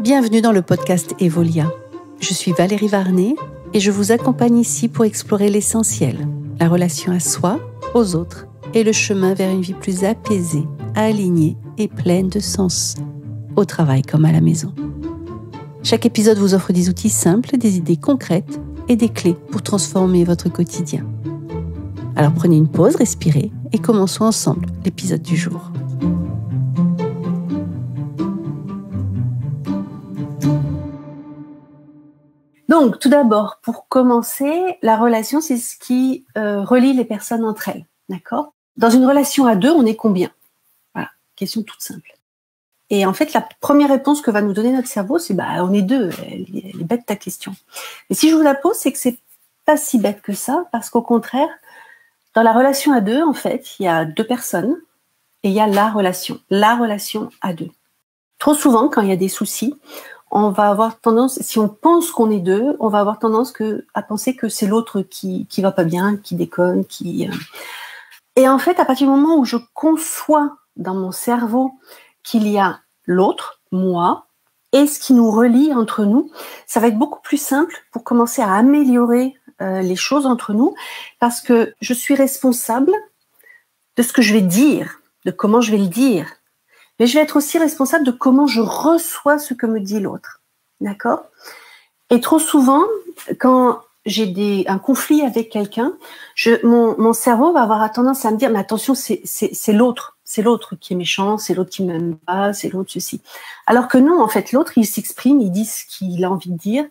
Bienvenue dans le podcast Evolia. Je suis Valérie Varnet et je vous accompagne ici pour explorer l'essentiel, la relation à soi, aux autres et le chemin vers une vie plus apaisée, alignée et pleine de sens, au travail comme à la maison. Chaque épisode vous offre des outils simples, des idées concrètes et des clés pour transformer votre quotidien. Alors prenez une pause, respirez et commençons ensemble l'épisode du jour. Donc, tout d'abord, pour commencer, la relation, c'est ce qui relie les personnes entre elles, d'accord ? Dans une relation à deux, on est combien ? Voilà, question toute simple. Et en fait, la première réponse que va nous donner notre cerveau, c'est on est deux. Elle est bête ta question. Mais si je vous la pose, c'est que c'est pas si bête que ça, parce qu'au contraire, dans la relation à deux, en fait, il y a deux personnes et il y a la relation à deux. Trop souvent, quand il y a des soucis, on va avoir tendance, si on pense qu'on est deux, on va avoir tendance à penser que c'est l'autre qui va pas bien, qui déconne, Et en fait, à partir du moment où je conçois dans mon cerveau qu'il y a l'autre, moi, et ce qui nous relie entre nous, ça va être beaucoup plus simple pour commencer à améliorer les choses entre nous, parce que je suis responsable de ce que je vais dire, de comment je vais le dire. Mais je vais être aussi responsable de comment je reçois ce que me dit l'autre. D'accord ? Et trop souvent, quand j'ai un conflit avec quelqu'un, mon cerveau va avoir tendance à me dire « Mais attention, c'est l'autre qui est méchant, c'est l'autre qui m'aime pas, c'est l'autre ceci. » Alors que non, en fait, l'autre, il s'exprime, il dit ce qu'il a envie de dire.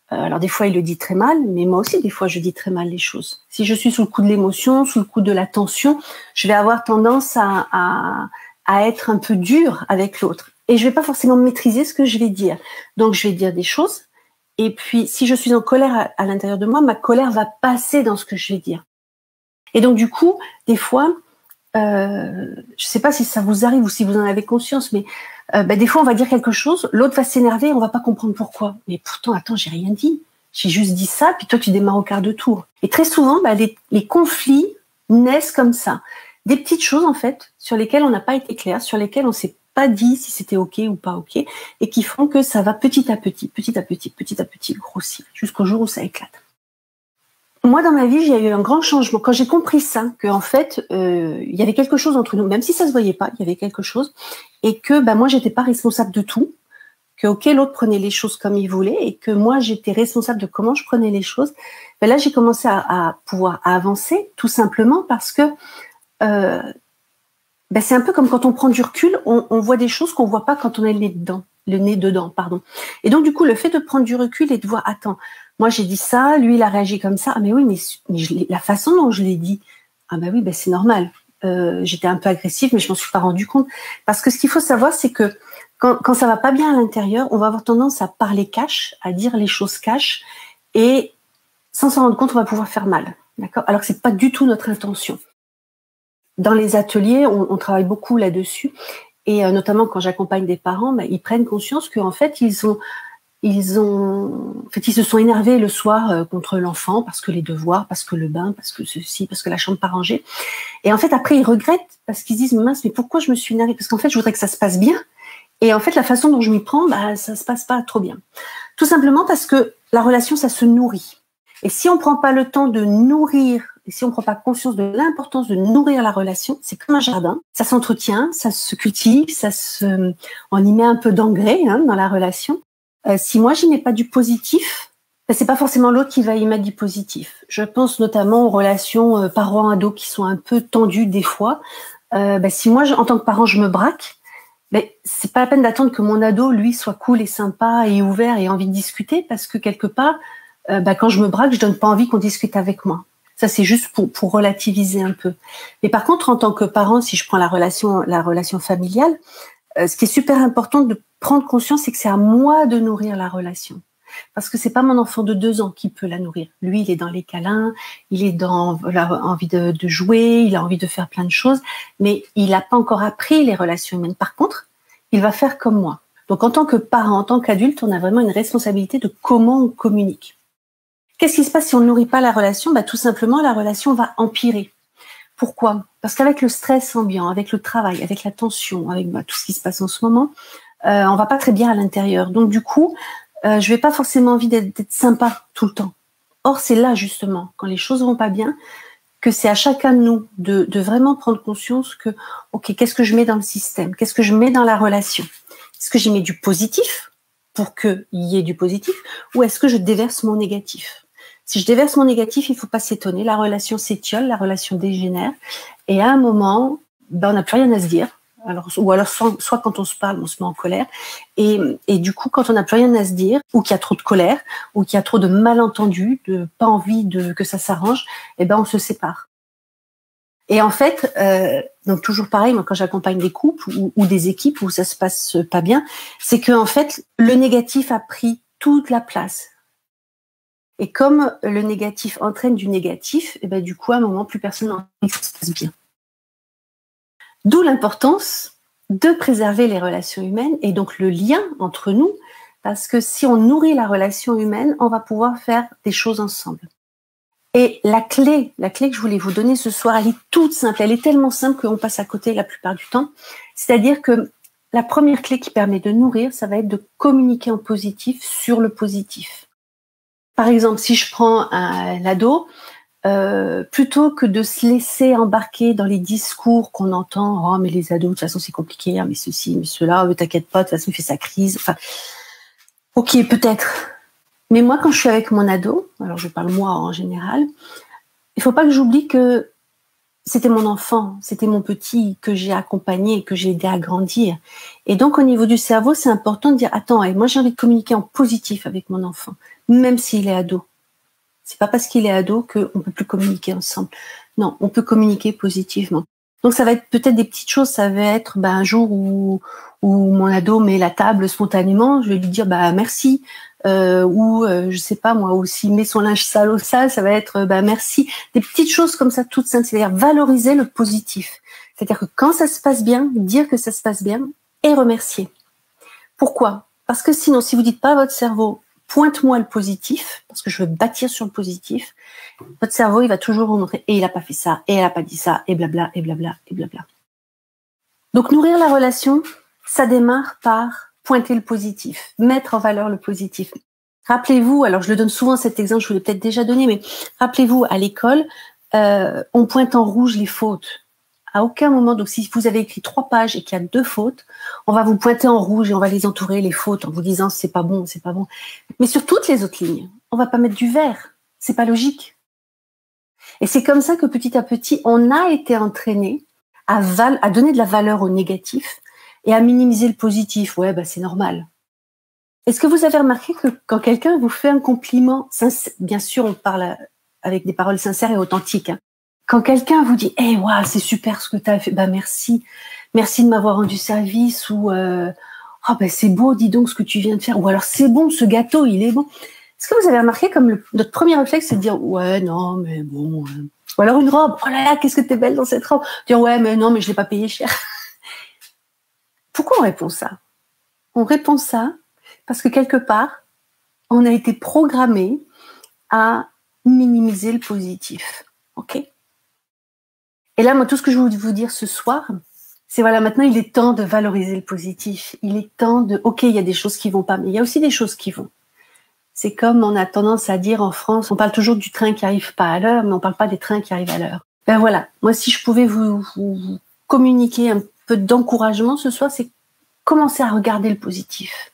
Alors des fois, il le dit très mal, mais moi aussi, des fois, je dis très mal les choses. Si je suis sous le coup de l'émotion, sous le coup de la tension, je vais avoir tendance à être un peu dur avec l'autre. Et je vais pas forcément maîtriser ce que je vais dire. Donc, je vais dire des choses. Et puis, si je suis en colère à l'intérieur de moi, ma colère va passer dans ce que je vais dire. Et donc, du coup, des fois, je sais pas si ça vous arrive ou si vous en avez conscience, mais des fois, on va dire quelque chose, l'autre va s'énerver et on va pas comprendre pourquoi. Mais pourtant, attends, j'ai rien dit. J'ai juste dit ça, puis toi, tu démarres au quart de tour. Et très souvent, les conflits naissent comme ça. Des petites choses, en fait, sur lesquelles on n'a pas été clair, sur lesquelles on s'est pas dit si c'était OK ou pas OK, et qui font que ça va petit à petit grossir, jusqu'au jour où ça éclate. Moi, dans ma vie, j'ai eu un grand changement. Quand j'ai compris ça, qu'en fait, il y avait quelque chose entre nous, même si ça se voyait pas, il y avait quelque chose, et que moi, j'étais pas responsable de tout, que OK, l'autre prenait les choses comme il voulait, et que moi, j'étais responsable de comment je prenais les choses. Là, j'ai commencé à pouvoir avancer, tout simplement parce que c'est un peu comme quand on prend du recul, on voit des choses qu'on voit pas quand on a le nez dedans. Et donc, du coup, le fait de prendre du recul et de voir, attends, moi j'ai dit ça, lui il a réagi comme ça, ah mais oui, mais la façon dont je l'ai dit, c'est normal. J'étais un peu agressive, mais je m'en suis pas rendu compte. Parce que ce qu'il faut savoir, c'est que quand ça va pas bien à l'intérieur, on va avoir tendance à parler cash, à dire les choses cash, et sans s'en rendre compte, on va pouvoir faire mal. D'accord ? Alors que c'est pas du tout notre intention. Dans les ateliers, on travaille beaucoup là-dessus, et notamment quand j'accompagne des parents, ils prennent conscience qu'en fait ils se sont énervés le soir contre l'enfant parce que les devoirs, parce que le bain, parce que ceci, parce que la chambre pas rangée. Et en fait après ils regrettent parce qu'ils se disent mince, mais pourquoi je me suis énervée ? Parce qu'en fait je voudrais que ça se passe bien. Et en fait la façon dont je m'y prends, ça se passe pas trop bien. Tout simplement parce que la relation ça se nourrit. Et si on prend pas le temps de nourrir, et si on prend pas conscience de l'importance de nourrir la relation, c'est comme un jardin. Ça s'entretient, ça se cultive, on y met un peu d'engrais dans la relation. Si moi j'y mets pas du positif, c'est pas forcément l'autre qui va y mettre du positif. Je pense notamment aux relations parents-ados qui sont un peu tendues des fois. Si moi, en tant que parent, je me braque, c'est pas la peine d'attendre que mon ado, lui, soit cool et sympa et ouvert et ait envie de discuter, parce que quelque part, quand je me braque, je donne pas envie qu'on discute avec moi. Ça, c'est juste pour relativiser un peu. Mais par contre, en tant que parent, si je prends la relation familiale, ce qui est super important de prendre conscience, c'est que c'est à moi de nourrir la relation. Parce que c'est pas mon enfant de 2 ans qui peut la nourrir. Lui, il est dans les câlins, il est dans envie de jouer, il a envie de faire plein de choses, mais il n'a pas encore appris les relations humaines. Par contre, il va faire comme moi. Donc, en tant que parent, en tant qu'adulte, on a vraiment une responsabilité de comment on communique. Qu'est-ce qui se passe si on ne nourrit pas la relation ? Tout simplement, la relation va empirer. Pourquoi ? Parce qu'avec le stress ambiant, avec le travail, avec la tension, avec tout ce qui se passe en ce moment, on va pas très bien à l'intérieur. Donc du coup, je vais pas forcément envie d'être sympa tout le temps. Or, c'est là justement, quand les choses vont pas bien, que c'est à chacun de nous de vraiment prendre conscience que, ok, qu'est-ce que je mets dans le système? Qu'est-ce que je mets dans la relation? Est-ce que j'y mets du positif pour qu'il y ait du positif, ou est-ce que je déverse mon négatif? Si je déverse mon négatif, il faut pas s'étonner, la relation s'étiole, la relation dégénère, et à un moment, on n'a plus rien à se dire. Alors, ou alors soit quand on se parle, on se met en colère, et du coup, quand on n'a plus rien à se dire, ou qu'il y a trop de colère, ou qu'il y a trop de malentendus, de pas envie que ça s'arrange, on se sépare. Et en fait, donc toujours pareil, moi quand j'accompagne des couples ou des équipes où ça se passe pas bien, c'est que en fait le négatif a pris toute la place. Et comme le négatif entraîne du négatif, du coup à un moment plus personne n'a envie que ça se passe bien. D'où l'importance de préserver les relations humaines et donc le lien entre nous, parce que si on nourrit la relation humaine, on va pouvoir faire des choses ensemble. Et la clé que je voulais vous donner ce soir, elle est toute simple. Elle est tellement simple qu'on passe à côté la plupart du temps. C'est-à-dire que la première clé qui permet de nourrir, ça va être de communiquer en positif sur le positif. Par exemple, si je prends l'ado, plutôt que de se laisser embarquer dans les discours qu'on entend, oh mais les ados de toute façon c'est compliqué, hein, mais ceci, mais cela, mais t'inquiète pas, de toute façon il fait sa crise. Enfin, ok, peut-être. Mais moi, quand je suis avec mon ado, alors je parle moi en général, il faut pas que j'oublie que c'était mon enfant, c'était mon petit que j'ai accompagné, que j'ai aidé à grandir. Et donc, au niveau du cerveau, c'est important de dire, attends, moi j'ai envie de communiquer en positif avec mon enfant, même s'il est ado. C'est pas parce qu'il est ado qu'on peut plus communiquer ensemble. Non, on peut communiquer positivement. Donc, ça va être peut-être des petites choses. Ça va être un jour où mon ado met la table spontanément, je vais lui dire merci. Je sais pas moi, ou s'il met son linge sale au sale, ça va être merci. Des petites choses comme ça, toutes simples. C'est-à-dire valoriser le positif. C'est-à-dire que quand ça se passe bien, dire que ça se passe bien et remercier. Pourquoi? Parce que sinon, si vous dites pas à votre cerveau, pointe-moi le positif, parce que je veux bâtir sur le positif, votre cerveau, il va toujours vous montrer, et il a pas fait ça, et elle a pas dit ça, et blabla, et blabla, et blabla. Donc, nourrir la relation, ça démarre par pointer le positif, mettre en valeur le positif. Rappelez-vous, alors je le donne souvent cet exemple, je vous l'ai peut-être déjà donné, mais rappelez-vous, à l'école, on pointe en rouge les fautes. À aucun moment, donc si vous avez écrit 3 pages et qu'il y a 2 fautes, on va vous pointer en rouge et on va les entourer, les fautes, en vous disant c'est pas bon, c'est pas bon. Mais sur toutes les autres lignes, on va pas mettre du vert. C'est pas logique. Et c'est comme ça que petit à petit, on a été entraîné à donner de la valeur au négatif et à minimiser le positif. Ouais, c'est normal. Est-ce que vous avez remarqué que quand quelqu'un vous fait un compliment, bien sûr, on parle avec des paroles sincères et authentiques, hein. Quand quelqu'un vous dit, hey, waouh, c'est super ce que tu as fait, merci de m'avoir rendu service, ou c'est beau, dis donc ce que tu viens de faire, ou alors c'est bon, ce gâteau, il est bon. Est-ce que vous avez remarqué comme notre premier réflexe, c'est de dire, ouais, non, mais bon, ou alors une robe, oh là là, qu'est-ce que t'es belle dans cette robe, dire, ouais, mais non, mais je l'ai pas payé cher. Pourquoi on répond ça? On répond ça parce que quelque part, on a été programmé à minimiser le positif, ok? Et là, moi, tout ce que je veux vous dire ce soir, c'est voilà, maintenant, il est temps de valoriser le positif. Il est temps ok, il y a des choses qui vont pas, mais il y a aussi des choses qui vont. C'est comme on a tendance à dire en France, on parle toujours du train qui arrive pas à l'heure, mais on parle pas des trains qui arrivent à l'heure. Voilà, moi, si je pouvais vous communiquer un peu d'encouragement ce soir, c'est commencer à regarder le positif.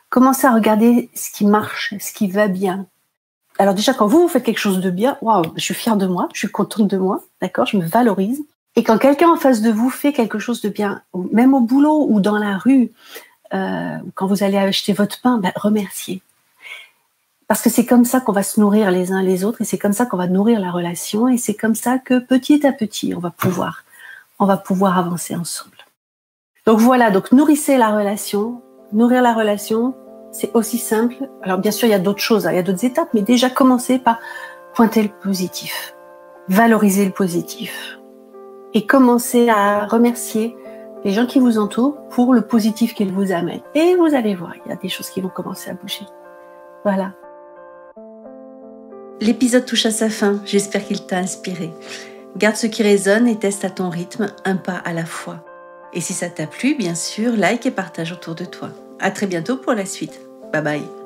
Commencer à regarder ce qui marche, ce qui va bien. Alors déjà, quand vous faites quelque chose de bien, waouh, je suis fière de moi, je suis contente de moi, d'accord, je me valorise. Et quand quelqu'un en face de vous fait quelque chose de bien, même au boulot ou dans la rue, quand vous allez acheter votre pain, remerciez. Parce que c'est comme ça qu'on va se nourrir les uns les autres, et c'est comme ça qu'on va nourrir la relation, et c'est comme ça que petit à petit, on va pouvoir avancer ensemble. Donc voilà, donc nourrissez la relation. Nourrir la relation, c'est aussi simple. Alors bien sûr, il y a d'autres choses, il y a d'autres étapes, mais déjà commencez par pointer le positif, valoriser le positif, et commencer à remercier les gens qui vous entourent pour le positif qu'ils vous amènent. Et vous allez voir, il y a des choses qui vont commencer à bouger. Voilà. L'épisode touche à sa fin, j'espère qu'il t'a inspiré. Garde ce qui résonne et teste à ton rythme, un pas à la fois. Et si ça t'a plu, bien sûr, like et partage autour de toi. À très bientôt pour la suite. Bye bye.